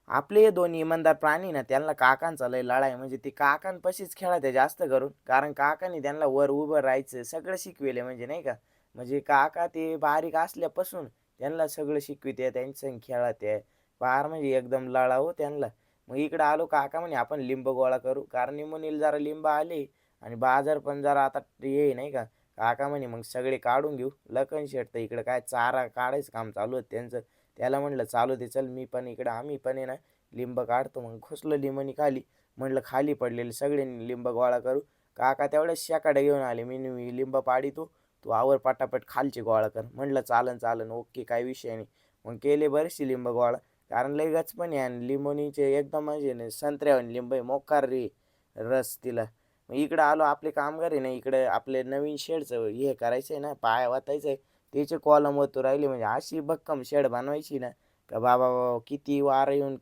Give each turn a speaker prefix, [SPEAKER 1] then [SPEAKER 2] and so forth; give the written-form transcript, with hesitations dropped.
[SPEAKER 1] आपले हे 2 इमानदार प्राणी ना, त्यांना काकांचा लय लळा आहे. म्हणजे ते काकांपाशीच खेळत आहे जास्त करून. कारण काकांनी त्यांना वर उभं राहायचं सगळं शिकविले म्हणजे नाही का. म्हणजे काका ते बारीक असल्यापासून त्यांना सगळं शिकविते, त्यांच्यासंग खेळत फार म्हणजे एकदम लळा हो त्यांना. मग इकडं आलो काका म्हणे आपण लिंब गोळा करू. कारण निमोनीला जरा लिंब आले आणि बाजार पण जरा आता हे नाही का. काका म्हणे मग सगळे काढून घेऊ. लखन शेठ तर इकडं काय चारा काढायचं काम चालू होतं त्यांचं. त्याला म्हणलं चालू दे चल मी पण इकडं आम्ही पण आहे ना लिंब काढतो. मग घुसलो लिंबनी खाली. म्हणलं खाली पडलेले सगळे लिंब गोळा करू. काका तेवढ्याच शेकाड्या घेऊन आले. मी लिंब पाडितो, तू आवर पटापट खालचे गोळा कर. म्हणलं चालन चालन ओके काही विषय नाही. मग केले बरेचसे लिंब गोळा. कारण लय गचपणी आहे आणि लिंबोनीचे एकदम म्हणजे संत्र्यावानी लिंब आहे मोकार रे रस तिला. मग इकडं आलो आपले कामगार आहे ना इकडं आपले नवीन शेडचं हे करायचं आहे ना पाया वाचायचं आहे. त्याचे कॉलम ओतू राहिले म्हणजे अशी भक्कम शेड बनवायची ना का बाबा किती वारं येऊन